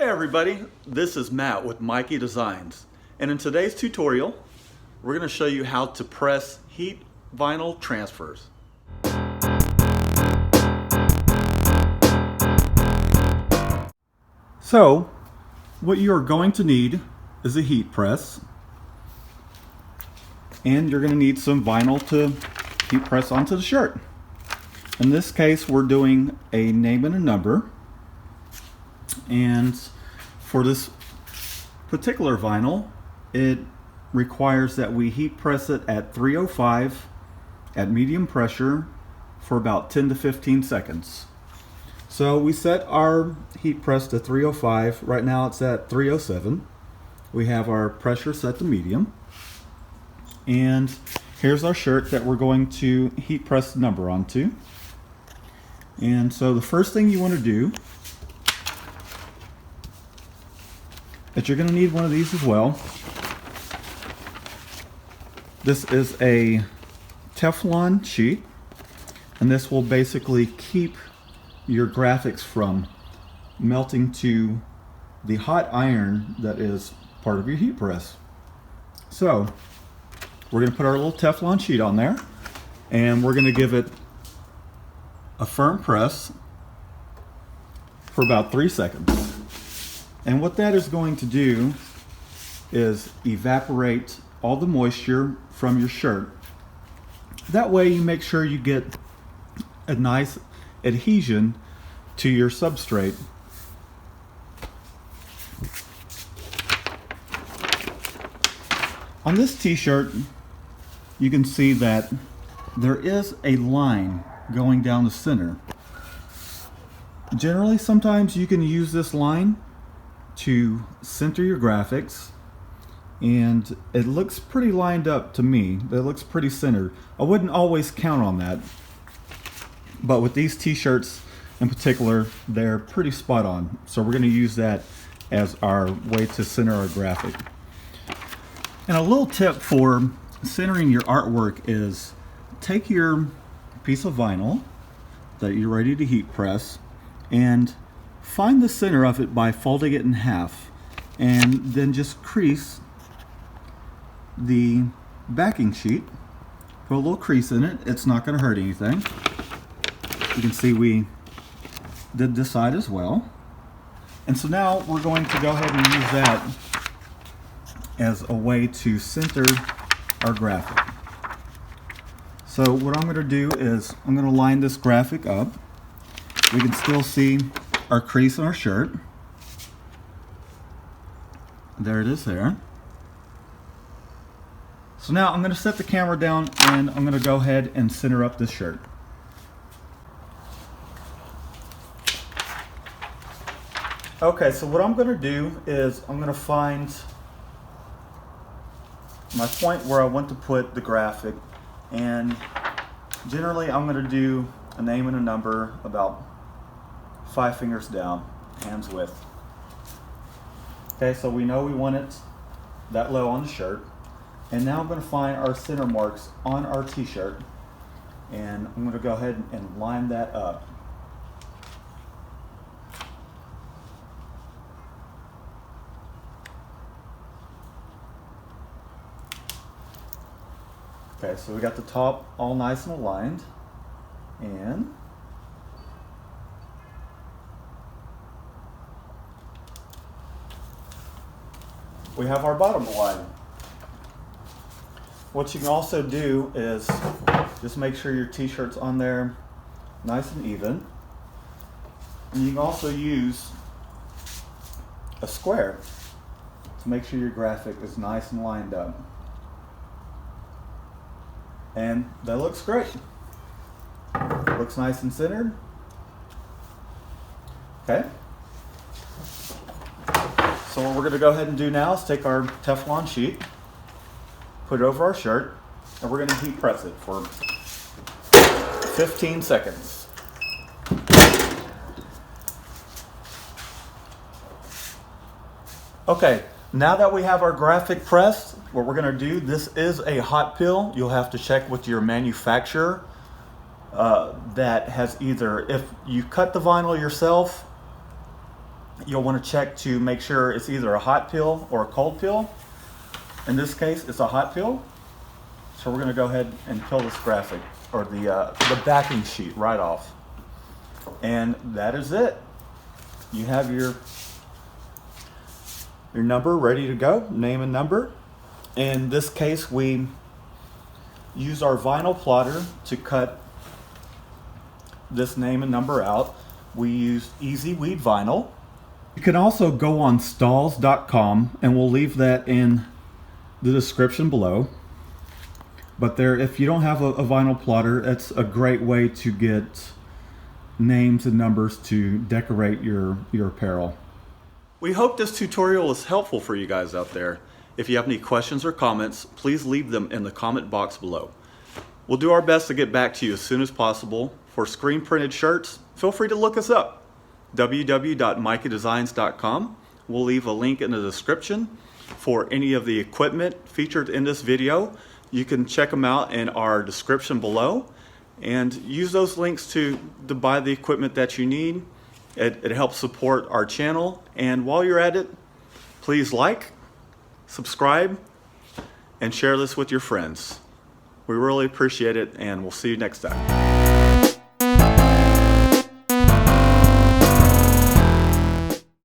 Hey everybody, this is Matt with Mikey Designs, and in today's tutorial we're going to show you how to press heat vinyl transfers. So what you are going to need is a heat press, and you're going to need some vinyl to heat press onto the shirt. In this case we're doing a name and a number, and for this particular vinyl it requires that we heat press it at 305 at medium pressure for about 10 to 15 seconds. So we set our heat press to 305. Right now it's at 307. We have our pressure set to medium, and here's our shirt that we're going to heat press the number onto. And so the first thing you want to do is you're going to need one of these as well. This is a Teflon sheet, and this will basically keep your graphics from melting to the hot iron that is part of your heat press. So we're going to put our little Teflon sheet on there, and we're going to give it a firm press for about 3 seconds. And what that is going to do is evaporate all the moisture from your shirt. That way you make sure you get a nice adhesion to your substrate. On this t-shirt you can see that there is a line going down the center. Generally, sometimes you can use this line to center your graphics, and it looks pretty lined up to me. It looks pretty centered. I wouldn't always count on that, but with these t-shirts in particular, they're pretty spot on. So we're going to use that as our way to center our graphic. And a little tip for centering your artwork is take your piece of vinyl that you're ready to heat press and find the center of it by folding it in half, and then just crease the backing sheet. Put a little crease in it. It's not going to hurt anything. You can see we did this side as well. And so now we're going to go ahead and use that as a way to center our graphic. So what I'm going to do is I'm going to line this graphic up. We can still see our crease on our shirt. There it is there. So now I'm going to set the camera down, and I'm going to go ahead and center up this shirt. Okay, so what I'm going to do is I'm going to find my point where I want to put the graphic, and generally I'm going to do a name and a number about 5 fingers down, hands width. Okay, so we know we want it that low on the shirt. And now I'm going to find our center marks on our t-shirt, and I'm going to go ahead and line that up. Okay, so we got the top all nice and aligned, and we have our bottom aligned. What you can also do is just make sure your t-shirt's on there nice and even. And you can also use a square to make sure your graphic is nice and lined up. And that looks great. Looks nice and centered. Okay. So what we're going to go ahead and do now is take our Teflon sheet, put it over our shirt, and we're going to heat press it for 15 seconds. Okay, now that we have our graphic pressed, what we're going to do, this is a hot peel. You'll have to check with your manufacturer that has either, if you cut the vinyl yourself, you'll want to check to make sure it's either a hot peel or a cold peel. In this case, it's a hot peel. So we're going to go ahead and peel this graphic, or the backing sheet, right off. And that is it. You have your number ready to go, name and number. In this case, we use our vinyl plotter to cut this name and number out. We use Easy Weed vinyl. You can also go on stahls.com, and we'll leave that in the description below. But there, if you don't have a vinyl plotter, that's a great way to get names and numbers to decorate your apparel. We hope this tutorial is helpful for you guys out there. If you have any questions or comments, please leave them in the comment box below. We'll do our best to get back to you as soon as possible. For screen printed shirts, feel free to look us up. www.micahdesigns.com. We'll leave a link in the description for any of the equipment featured in this video. You can check them out in our description below and use those links to buy the equipment that you need. It helps support our channel. And while you're at it, please like, subscribe, and share this with your friends. We really appreciate it, and we'll see you next time.